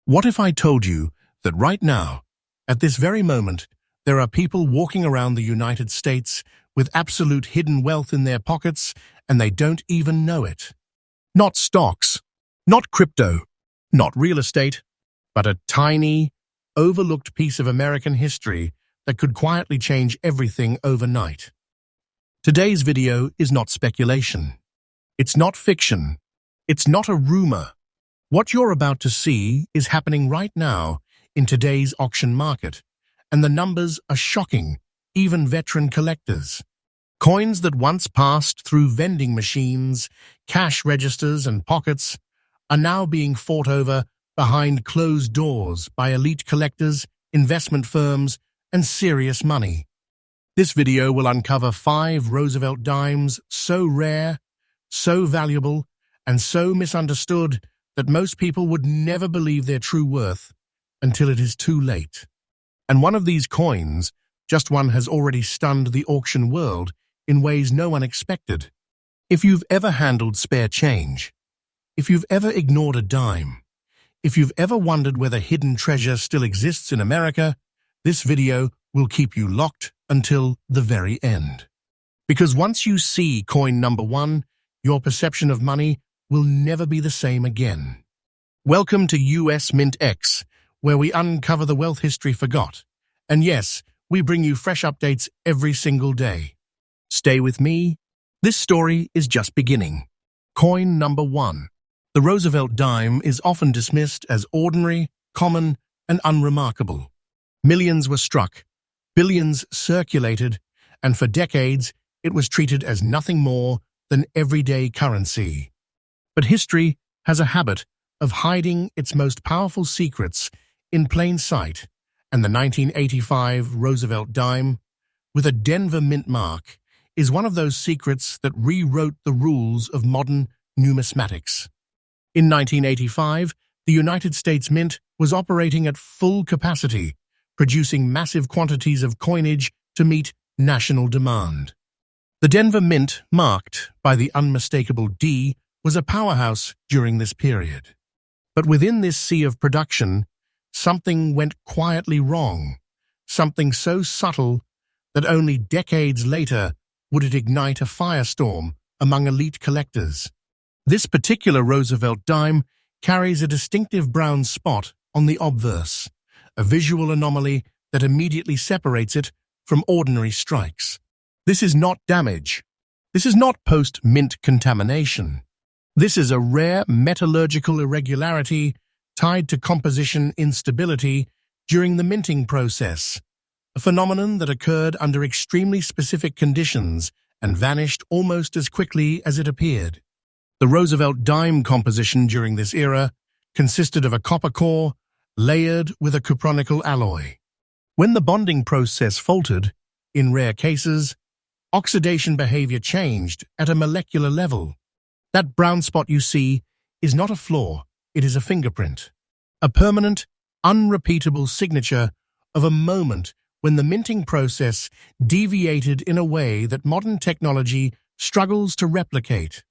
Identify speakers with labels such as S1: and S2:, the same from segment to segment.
S1: What if I told you that right now, at this very moment, there are people walking around the United States with absolute hidden wealth in their pockets and they don't even know it? Not stocks, not crypto, not real estate, but a tiny, overlooked piece of American history that could quietly change everything overnight. Today's video is not speculation. It's not fiction. It's not a rumor. What you're about to see is happening right now in today's auction market, and the numbers are shocking, even veteran collectors. Coins that once passed through vending machines, cash registers, and pockets are now being fought over behind closed doors by elite collectors, investment firms, and serious money. This video will uncover 5 Roosevelt dimes so rare, so valuable, and so misunderstood that most people would never believe their true worth until it is too late. And one of these coins, just one, has already stunned the auction world in ways no one expected. If you've ever handled spare change, if you've ever ignored a dime, if you've ever wondered whether hidden treasure still exists in America, this video will keep you locked until the very end. Because once you see coin number 1, your perception of money will never be the same again. Welcome to US MintX, where we uncover the wealth history forgot. And yes, we bring you fresh updates every single day. Stay with me. This story is just beginning. Coin number 1. The Roosevelt dime is often dismissed as ordinary, common, and unremarkable. Millions were struck, billions circulated, and for decades it was treated as nothing more than everyday currency. But history has a habit of hiding its most powerful secrets in plain sight, and the 1985 Roosevelt dime, with a Denver mint mark, is one of those secrets that rewrote the rules of modern numismatics. In 1985, the United States Mint was operating at full capacity, producing massive quantities of coinage to meet national demand. The Denver Mint, marked by the unmistakable D, was a powerhouse during this period. But within this sea of production, something went quietly wrong, something so subtle that only decades later would it ignite a firestorm among elite collectors. This particular Roosevelt dime carries a distinctive brown spot on the obverse, a visual anomaly that immediately separates it from ordinary strikes. This is not damage. This is not post-mint contamination. This is a rare metallurgical irregularity tied to composition instability during the minting process, a phenomenon that occurred under extremely specific conditions and vanished almost as quickly as it appeared. The Roosevelt dime composition during this era consisted of a copper core layered with a cupronickel alloy. When the bonding process faltered, in rare cases, oxidation behavior changed at a molecular level. That brown spot you see is not a flaw, it is a fingerprint, a permanent, unrepeatable signature of a moment when the minting process deviated in a way that modern technology struggles to replicate.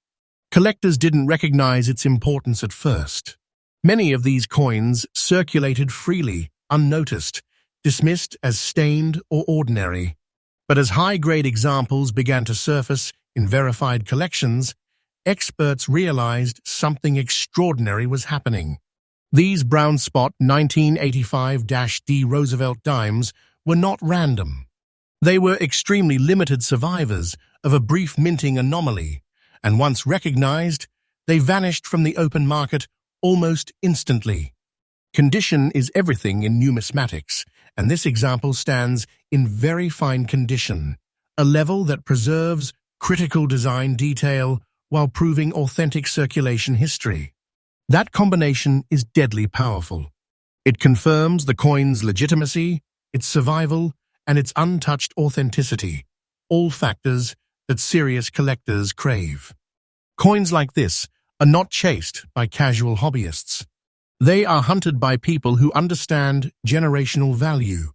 S1: Collectors didn't recognize its importance at first. Many of these coins circulated freely, unnoticed, dismissed as stained or ordinary. But as high-grade examples began to surface in verified collections, experts realized something extraordinary was happening. These brown spot 1985-D Roosevelt dimes were not random. They were extremely limited survivors of a brief minting anomaly, and once recognized, they vanished from the open market almost instantly. Condition is everything in numismatics, and this example stands in very fine condition, a level that preserves critical design detail while proving authentic circulation history. That combination is deadly powerful. It confirms the coin's legitimacy, its survival, and its untouched authenticity, all factors that serious collectors crave. Coins like this are not chased by casual hobbyists. They are hunted by people who understand generational value.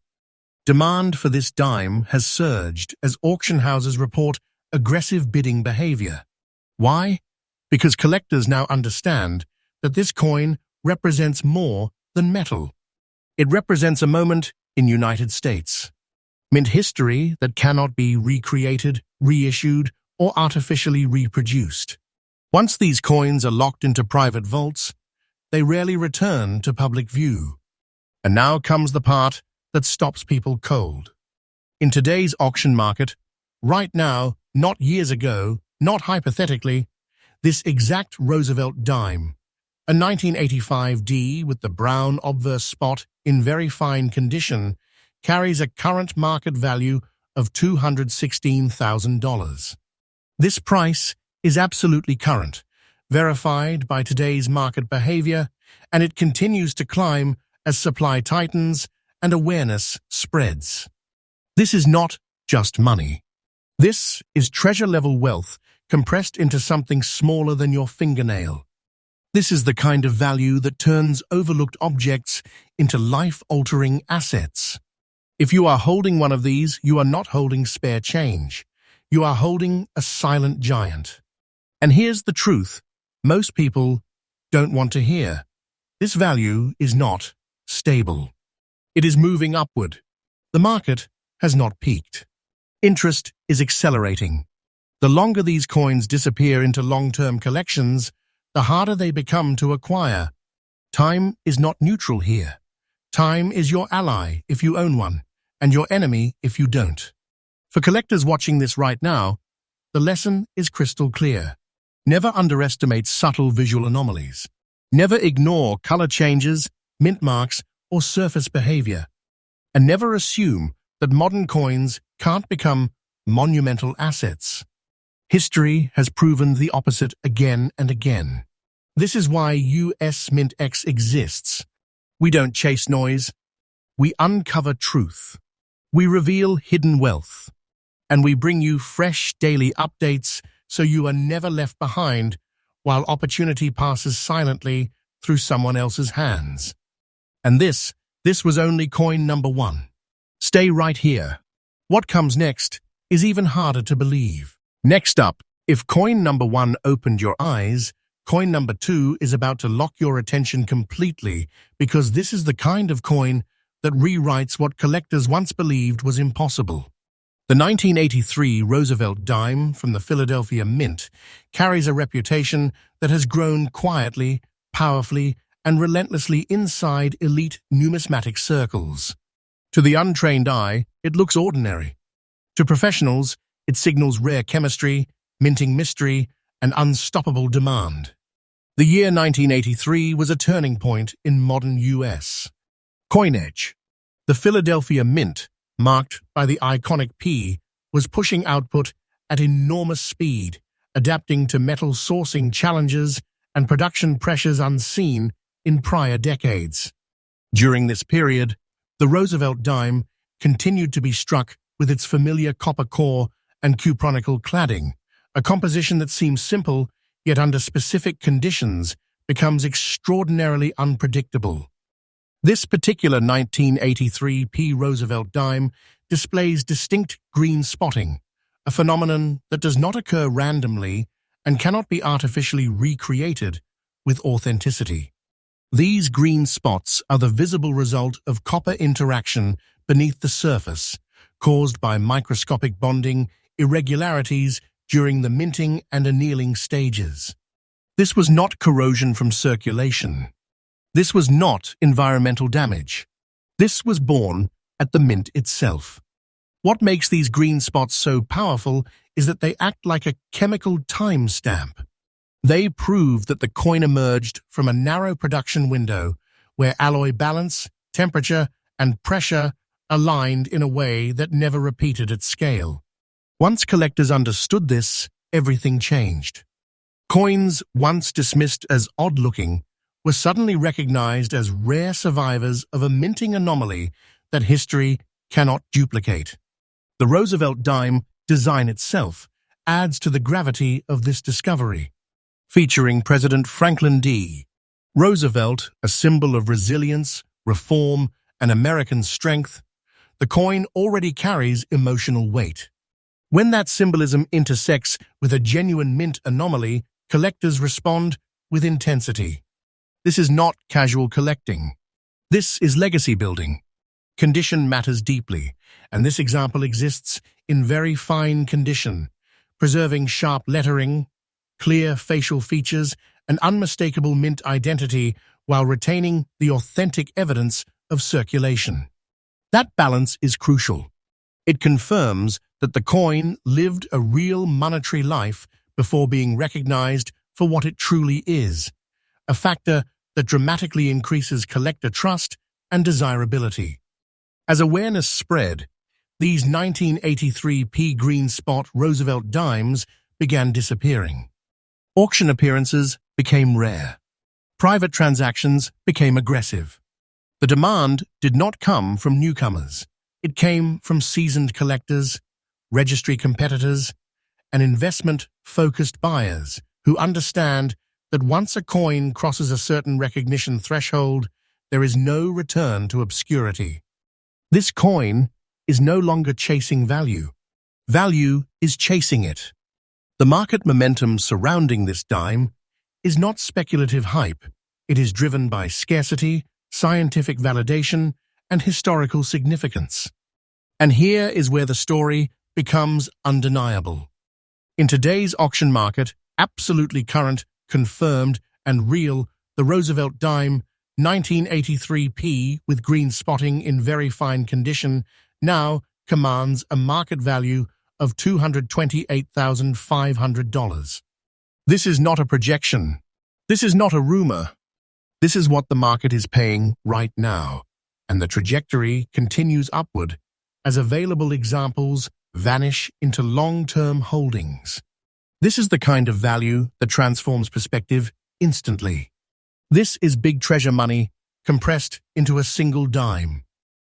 S1: Demand for this dime has surged as auction houses report aggressive bidding behavior. Why? Because collectors now understand that this coin represents more than metal. It represents a moment in United States mint history that cannot be recreated, reissued, or artificially reproduced. Once these coins are locked into private vaults, they rarely return to public view. And now comes the part that stops people cold. In today's auction market, right now, not years ago, not hypothetically, this exact Roosevelt dime, a 1985 D with the brown obverse spot in very fine condition, carries a current market value of $216,000. This price is absolutely current, verified by today's market behavior, and it continues to climb as supply tightens and awareness spreads. This is not just money. This is treasure-level wealth compressed into something smaller than your fingernail. This is the kind of value that turns overlooked objects into life-altering assets. If you are holding one of these, you are not holding spare change. You are holding a silent giant. And here's the truth most people don't want to hear. This value is not stable. It is moving upward. The market has not peaked. Interest is accelerating. The longer these coins disappear into long-term collections, the harder they become to acquire. Time is not neutral here. Time is your ally if you own one, and your enemy if you don't. For collectors watching this right now, the lesson is crystal clear. Never underestimate subtle visual anomalies. Never ignore color changes, mint marks, or surface behavior. And never assume that modern coins can't become monumental assets. History has proven the opposite again and again. This is why US MintX exists. We don't chase noise. We uncover truth. We reveal hidden wealth. And we bring you fresh daily updates so you are never left behind while opportunity passes silently through someone else's hands. And this was only coin number 1. Stay right here. What comes next is even harder to believe. Next up, if coin number 1 opened your eyes, coin number 2 is about to lock your attention completely, because this is the kind of coin that rewrites what collectors once believed was impossible. The 1983 Roosevelt dime from the Philadelphia Mint carries a reputation that has grown quietly, powerfully, and relentlessly inside elite numismatic circles. To the untrained eye, it looks ordinary. To professionals, it signals rare chemistry, minting mystery, and unstoppable demand. The year 1983 was a turning point in modern US coinage. The Philadelphia Mint, marked by the iconic P, was pushing output at enormous speed, adapting to metal sourcing challenges and production pressures unseen in prior decades. During this period, the Roosevelt dime continued to be struck with its familiar copper core and cupronical cladding, a composition that seems simple, yet under specific conditions becomes extraordinarily unpredictable. This particular 1983 P. Roosevelt dime displays distinct green spotting, a phenomenon that does not occur randomly and cannot be artificially recreated with authenticity. These green spots are the visible result of copper interaction beneath the surface, caused by microscopic bonding irregularities during the minting and annealing stages. This was not corrosion from circulation. This was not environmental damage. This was born at the mint itself. What makes these green spots so powerful is that they act like a chemical timestamp. They prove that the coin emerged from a narrow production window where alloy balance, temperature, and pressure aligned in a way that never repeated at scale. Once collectors understood this, everything changed. Coins once dismissed as odd-looking were suddenly recognized as rare survivors of a minting anomaly that history cannot duplicate. The Roosevelt dime design itself adds to the gravity of this discovery. Featuring President Franklin D. Roosevelt, a symbol of resilience, reform, and American strength, the coin already carries emotional weight. When that symbolism intersects with a genuine mint anomaly, collectors respond with intensity. This is not casual collecting. This is legacy building. Condition matters deeply, and this example exists in very fine condition, preserving sharp lettering, clear facial features, and unmistakable mint identity while retaining the authentic evidence of circulation. That balance is crucial. It confirms that the coin lived a real monetary life before being recognized for what it truly is, a factor that dramatically increases collector trust and desirability. As awareness spread, these 1983 pea green spot Roosevelt dimes began disappearing. Auction appearances became rare. Private transactions became aggressive. The demand did not come from newcomers. It came from seasoned collectors, registry competitors, and investment-focused buyers who understand that once a coin crosses a certain recognition threshold, there is no return to obscurity. This coin is no longer chasing value. Value is chasing it. The market momentum surrounding this dime is not speculative hype. It is driven by scarcity, scientific validation, and historical significance. And here is where the story becomes undeniable. In today's auction market, absolutely current, confirmed, and real, the Roosevelt dime 1983p with green spotting in very fine condition now commands a market value of $228,500. This is not a projection. This is not a rumor. This is what the market is paying right now, and the trajectory continues upward as available examples vanish into long-term holdings. This is the kind of value that transforms perspective instantly. This is big treasure money compressed into a single dime.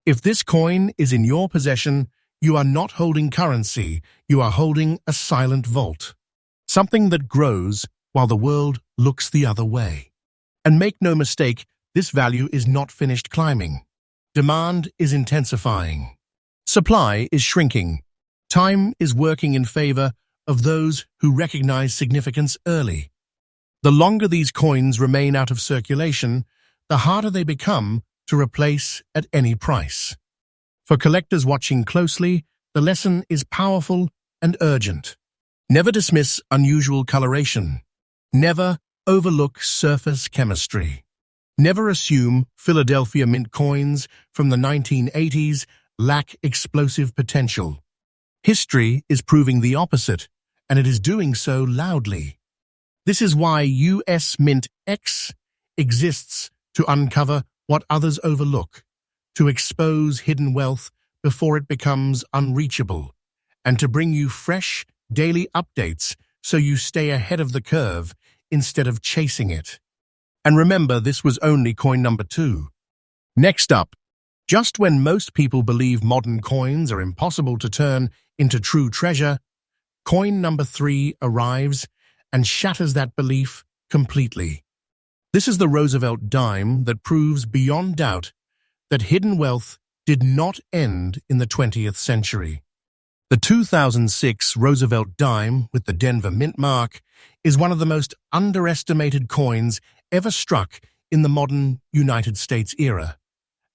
S1: If this coin is in your possession, you are not holding currency, you are holding a silent vault. Something that grows while the world looks the other way. And make no mistake, this value is not finished climbing. Demand is intensifying. Supply is shrinking. Time is working in favor of those who recognize significance early. The longer these coins remain out of circulation, the harder they become to replace at any price. For collectors watching closely, the lesson is powerful and urgent. Never dismiss unusual coloration. Never overlook surface chemistry. Never assume Philadelphia mint coins from the 1980s lack explosive potential. History is proving the opposite, and it is doing so loudly. This is why US MintX exists, to uncover what others overlook, to expose hidden wealth before it becomes unreachable, and to bring you fresh, daily updates so you stay ahead of the curve instead of chasing it. And remember, this was only coin number 2. Next up, just when most people believe modern coins are impossible to turn into true treasure, coin number 3 arrives and shatters that belief completely. This is the Roosevelt dime that proves beyond doubt that hidden wealth did not end in the 20th century. The 2006 Roosevelt dime with the Denver mint mark is one of the most underestimated coins ever struck in the modern United States era.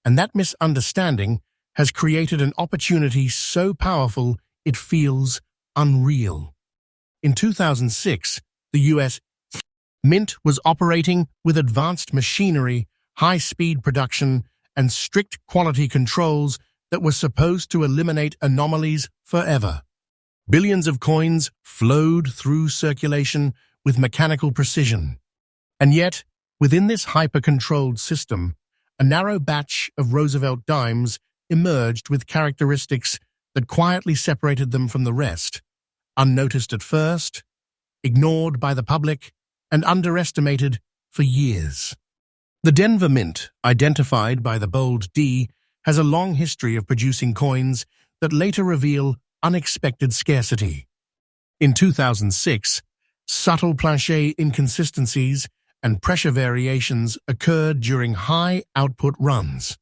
S1: And that misunderstanding has created an opportunity so powerful it feels unreal. In 2006, the US Mint was operating with advanced machinery, high-speed production, and strict quality controls that were supposed to eliminate anomalies forever. Billions of coins flowed through circulation with mechanical precision. And yet, within this hyper-controlled system, a narrow batch of Roosevelt dimes emerged with characteristics that quietly separated them from the rest, unnoticed at first, ignored by the public, and underestimated for years. The Denver Mint, identified by the bold D, has a long history of producing coins that later reveal unexpected scarcity. In 2006, subtle planchet inconsistencies and pressure variations occurred during high-output runs.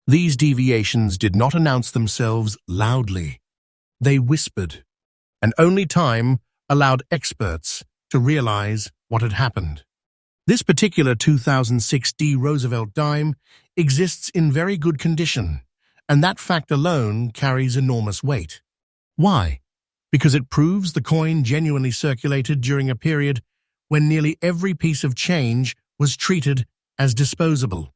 S1: These deviations did not announce themselves loudly. They whispered, and only time allowed experts to realize what had happened. This particular 2006 D Roosevelt dime exists in very good condition, and that fact alone carries enormous weight. Why? Because it proves the coin genuinely circulated during a period when nearly every piece of change was treated as disposable.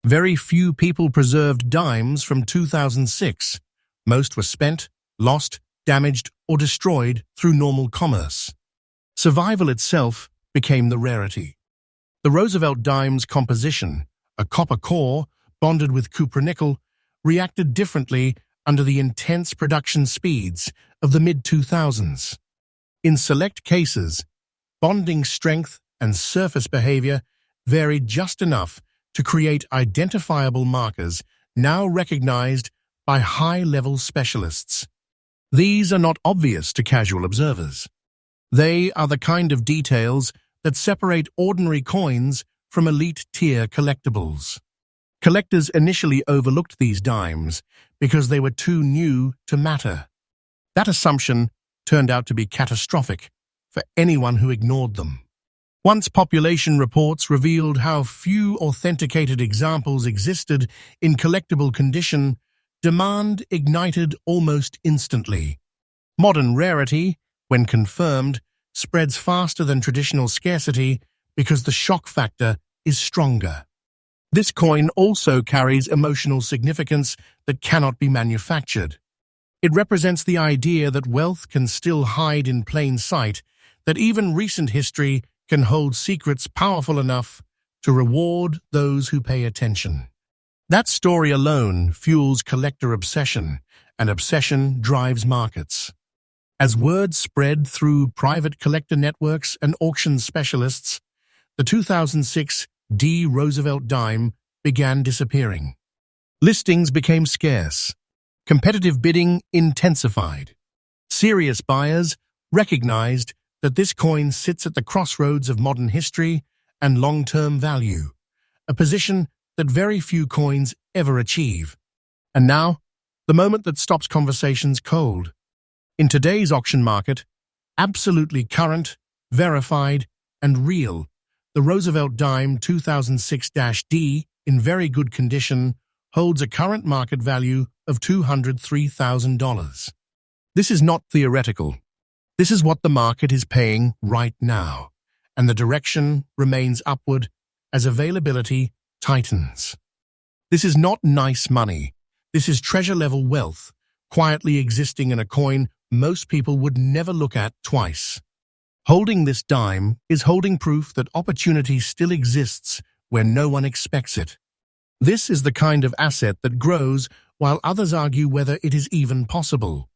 S1: Very few people preserved dimes from 2006. Most were spent, lost, damaged, or destroyed through normal commerce. Survival itself became the rarity. The Roosevelt dime's composition, a copper core bonded with cupronickel, reacted differently under the intense production speeds of the mid-2000s. In select cases, bonding strength and surface behavior varied just enough to create identifiable markers now recognized by high-level specialists. These are not obvious to casual observers. They are the kind of details that separate ordinary coins from elite-tier collectibles. Collectors initially overlooked these dimes because they were too new to matter. That assumption turned out to be catastrophic for anyone who ignored them. Once population reports revealed how few authenticated examples existed in collectible condition, demand ignited almost instantly. Modern rarity, when confirmed, spreads faster than traditional scarcity because the shock factor is stronger. This coin also carries emotional significance that cannot be manufactured. It represents the idea that wealth can still hide in plain sight, that even recent history can hold secrets powerful enough to reward those who pay attention. That story alone fuels collector obsession, and obsession drives markets. As word spread through private collector networks and auction specialists, the 2006 D. Roosevelt dime began disappearing. Listings became scarce. Competitive bidding intensified. Serious buyers recognized that this coin sits at the crossroads of modern history and long-term value, a position that very few coins ever achieve. And now, the moment that stops conversations cold. In today's auction market, absolutely current, verified, and real, the Roosevelt dime 2006-D, in very good condition, holds a current market value of $203,000. This is not theoretical. This is what the market is paying right now, and the direction remains upward as availability tightens. This is not nice money. This is treasure-level wealth, quietly existing in a coin most people would never look at twice. Holding this dime is holding proof that opportunity still exists where no one expects it. This is the kind of asset that grows while others argue whether it is even possible.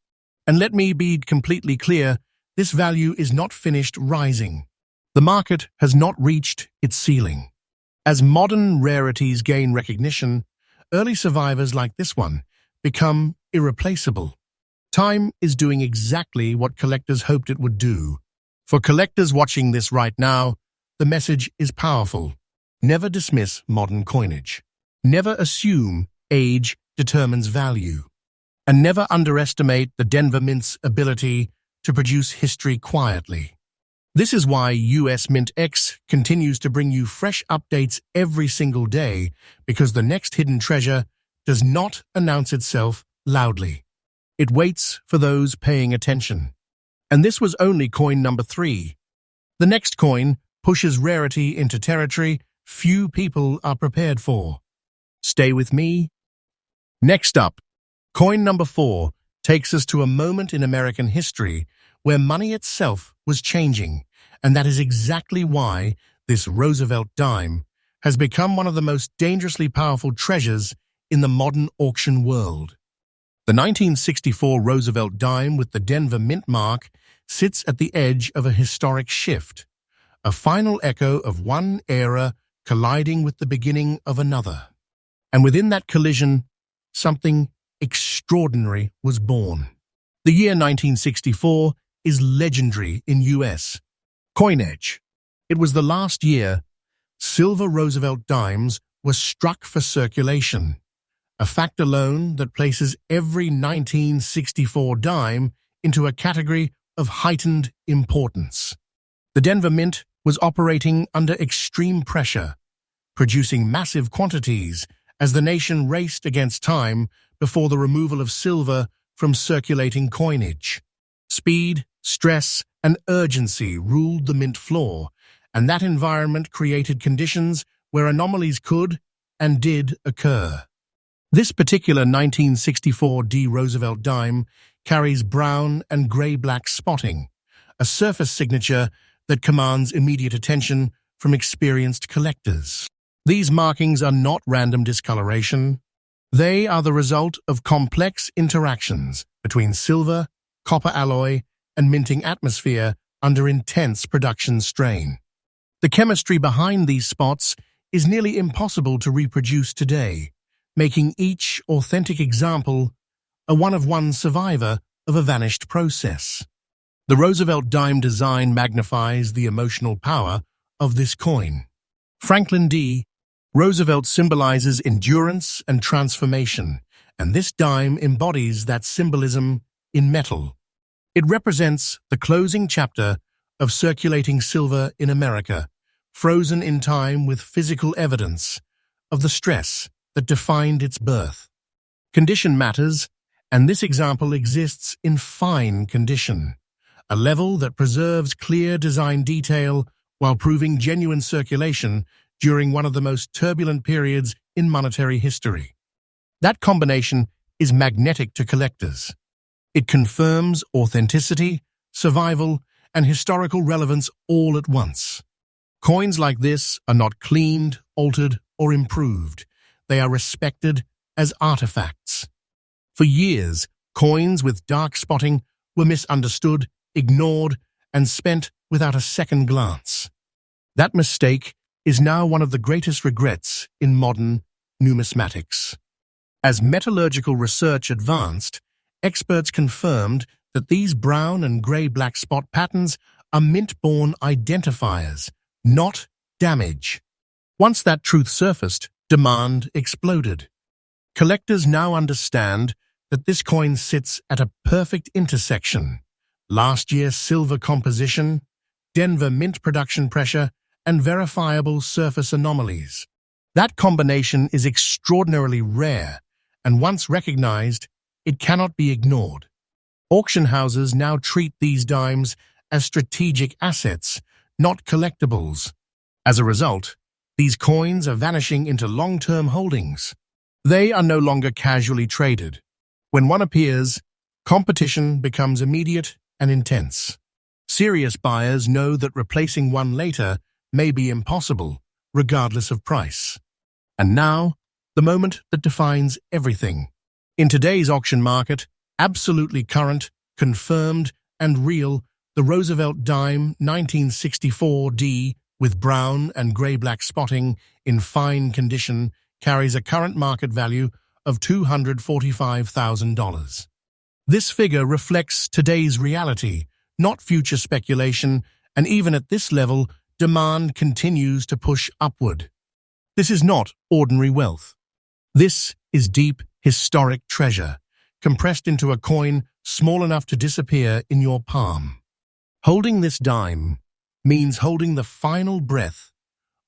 S1: And let me be completely clear, this value is not finished rising. The market has not reached its ceiling. As modern rarities gain recognition, early survivors like this one become irreplaceable. Time is doing exactly what collectors hoped it would do. For collectors watching this right now, the message is powerful. Never dismiss modern coinage. Never assume age determines value. And never underestimate the Denver Mint's ability to produce history quietly. This is why US MintX continues to bring you fresh updates every single day, because the next hidden treasure does not announce itself loudly. It waits for those paying attention. And this was only coin number 3. The next coin pushes rarity into territory few people are prepared for. Stay with me. Next up, coin number 4 takes us to a moment in American history where money itself was changing, and that is exactly why this Roosevelt dime has become one of the most dangerously powerful treasures in the modern auction world. The 1964 Roosevelt dime with the Denver Mint mark sits at the edge of a historic shift, a final echo of one era colliding with the beginning of another. And within that collision, something extraordinary was born. The year 1964 is legendary in US coinage. It was the last year silver Roosevelt dimes were struck for circulation, a fact alone that places every 1964 dime into a category of heightened importance. The Denver Mint was operating under extreme pressure, producing massive quantities as the nation raced against time before the removal of silver from circulating coinage. Speed, stress, and urgency ruled the mint floor, and that environment created conditions where anomalies could and did occur. This particular 1964 D Roosevelt dime carries brown and gray-black spotting, a surface signature that commands immediate attention from experienced collectors. These markings are not random discoloration. They are the result of complex interactions between silver, copper alloy, and minting atmosphere under intense production strain. The chemistry behind these spots is nearly impossible to reproduce today, making each authentic example a one-of-one survivor of a vanished process. The Roosevelt dime design magnifies the emotional power of this coin. Franklin D. Roosevelt symbolizes endurance and transformation, and this dime embodies that symbolism in metal. It represents the closing chapter of circulating silver in America, frozen in time with physical evidence of the stress that defined its birth. Condition matters, and this example exists in fine condition, a level that preserves clear design detail while proving genuine circulation during one of the most turbulent periods in monetary history. That combination is magnetic to collectors. It confirms authenticity, survival, and historical relevance all at once. Coins like this are not cleaned, altered, or improved. They are respected as artifacts. For years, coins with dark spotting were misunderstood, ignored, and spent without a second glance. That mistake is now one of the greatest regrets in modern numismatics. As metallurgical research advanced, experts confirmed that these brown and gray-black spot patterns are mint-born identifiers, not damage. Once that truth surfaced, demand exploded. Collectors now understand that this coin sits at a perfect intersection: last year's silver composition, Denver mint production pressure, and verifiable surface anomalies. That combination is extraordinarily rare, and once recognized, it cannot be ignored. Auction houses now treat these dimes as strategic assets, not collectibles. As a result, these coins are vanishing into long-term holdings. They are no longer casually traded. When one appears, competition becomes immediate and intense. Serious buyers know that replacing one later may be impossible, regardless of price. And now, the moment that defines everything. In today's auction market, absolutely current, confirmed, and real, the Roosevelt dime 1964 D with brown and gray-black spotting in fine condition carries a current market value of $245,000. This figure reflects today's reality, not future speculation, and even at this level, demand continues to push upward. This is not ordinary wealth. This is deep, historic treasure, compressed into a coin small enough to disappear in your palm. Holding this dime means holding the final breath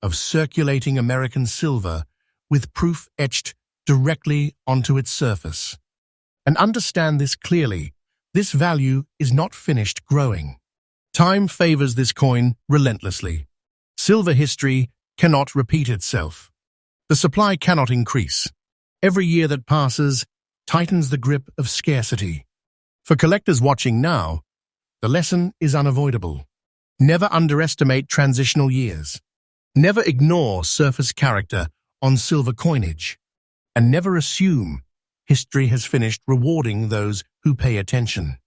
S1: of circulating American silver with proof etched directly onto its surface. And understand this clearly, this value is not finished growing. Time favors this coin relentlessly. Silver history cannot repeat itself. The supply cannot increase. Every year that passes tightens the grip of scarcity. For collectors watching now, the lesson is unavoidable. Never underestimate transitional years. Never ignore surface character on silver coinage. And never assume history has finished rewarding those who pay attention.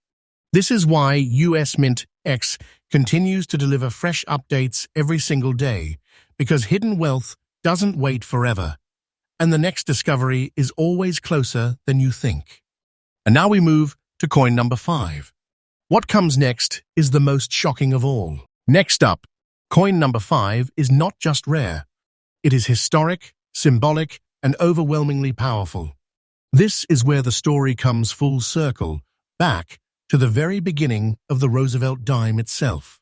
S1: This is why US MintX continues to deliver fresh updates every single day, because hidden wealth doesn't wait forever, and the next discovery is always closer than you think. And now we move to coin number 5. What comes next is the most shocking of all. Next up, coin number 5 is not just rare. It is historic, symbolic, and overwhelmingly powerful. This is where the story comes full circle, back to the very beginning of the Roosevelt dime itself.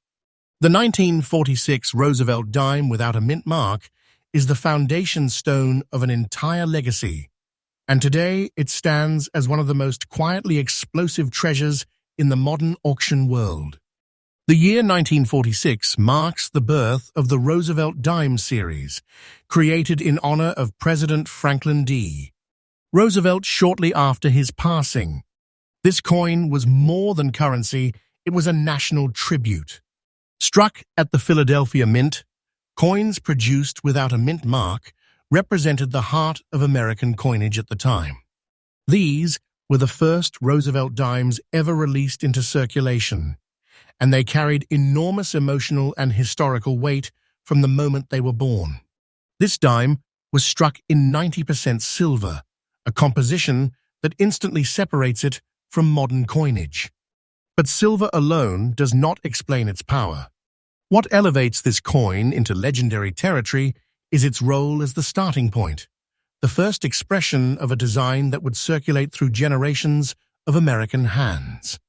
S1: The 1946 Roosevelt dime without a mint mark is the foundation stone of an entire legacy, and today it stands as one of the most quietly explosive treasures in the modern auction world. The year 1946 marks the birth of the Roosevelt dime series, created in honor of President Franklin D. Roosevelt shortly after his passing. This coin was more than currency, it was a national tribute. Struck at the Philadelphia Mint, coins produced without a mint mark represented the heart of American coinage at the time. These were the first Roosevelt dimes ever released into circulation, and they carried enormous emotional and historical weight from the moment they were born. This dime was struck in 90% silver, a composition that instantly separates it from modern coinage. But silver alone does not explain its power. What elevates this coin into legendary territory is its role as the starting point, the first expression of a design that would circulate through generations of American hands.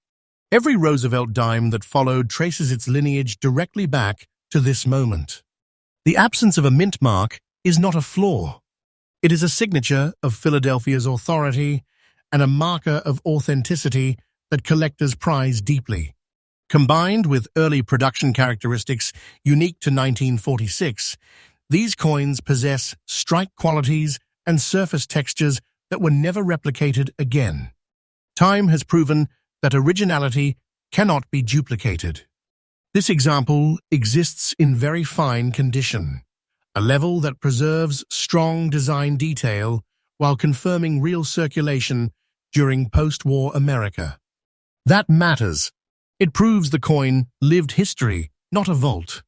S1: Every Roosevelt dime that followed traces its lineage directly back to this moment. The absence of a mint mark is not a flaw. It is a signature of Philadelphia's authority and a marker of authenticity that collectors prize deeply. Combined with early production characteristics unique to 1946, these coins possess strike qualities and surface textures that were never replicated again. Time has proven that originality cannot be duplicated. This example exists in very fine condition, a level that preserves strong design detail while confirming real circulation during post-war America. That matters. It proves the coin lived history, not a vault.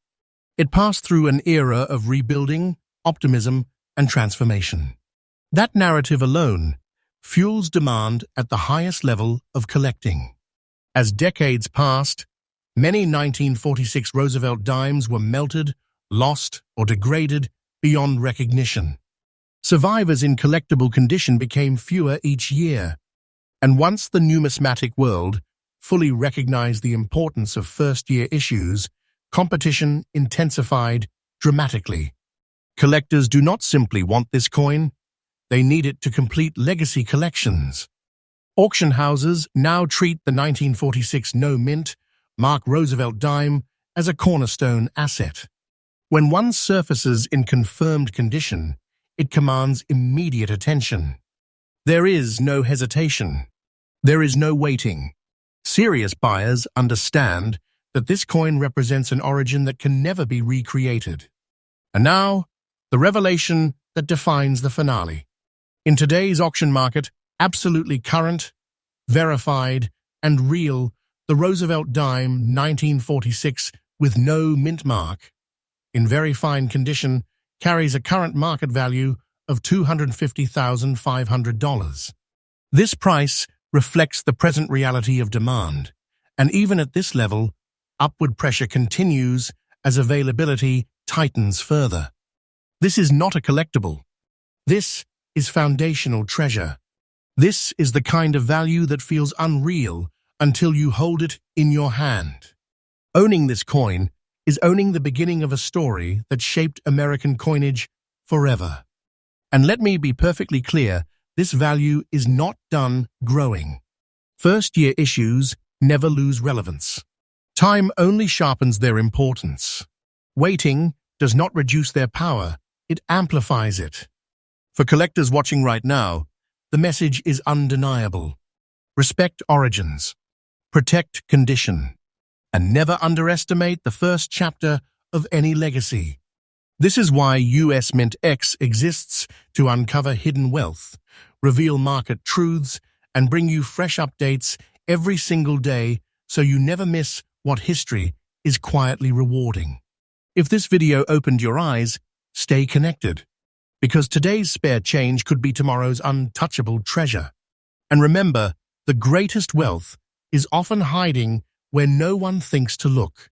S1: It passed through an era of rebuilding, optimism, and transformation. That narrative alone fuels demand at the highest level of collecting. As decades passed, many 1946 Roosevelt dimes were melted, lost, or degraded beyond recognition. Survivors in collectible condition became fewer each year, and once the numismatic world fully recognized the importance of first-year issues, competition intensified dramatically. Collectors do not simply want this coin, they need it to complete legacy collections. Auction houses now treat the 1946 no-mint Mark Roosevelt dime as a cornerstone asset. When one surfaces in confirmed condition, it commands immediate attention. There is no hesitation. There is no waiting. Serious buyers understand that this coin represents an origin that can never be recreated. And now, the revelation that defines the finale. In today's auction market, absolutely current, verified, and real, the Roosevelt dime 1946 with no mint mark, in very fine condition, carries a current market value of $250,500. This price reflects the present reality of demand, and even at this level, upward pressure continues as availability tightens further. This is not a collectible. This is foundational treasure. This is the kind of value that feels unreal until you hold it in your hand. Owning this coin is owning the beginning of a story that shaped American coinage forever. And let me be perfectly clear, this value is not done growing. First-year issues never lose relevance. Time only sharpens their importance. Waiting does not reduce their power, it amplifies it. For collectors watching right now, the message is undeniable. Respect origins, protect condition, and never underestimate the first chapter of any legacy. This is why US MintX exists, to uncover hidden wealth, reveal market truths, and bring you fresh updates every single day so you never miss what history is quietly rewarding. If this video opened your eyes, stay connected, because today's spare change could be tomorrow's untouchable treasure. And remember, the greatest wealth is often hiding where no one thinks to look.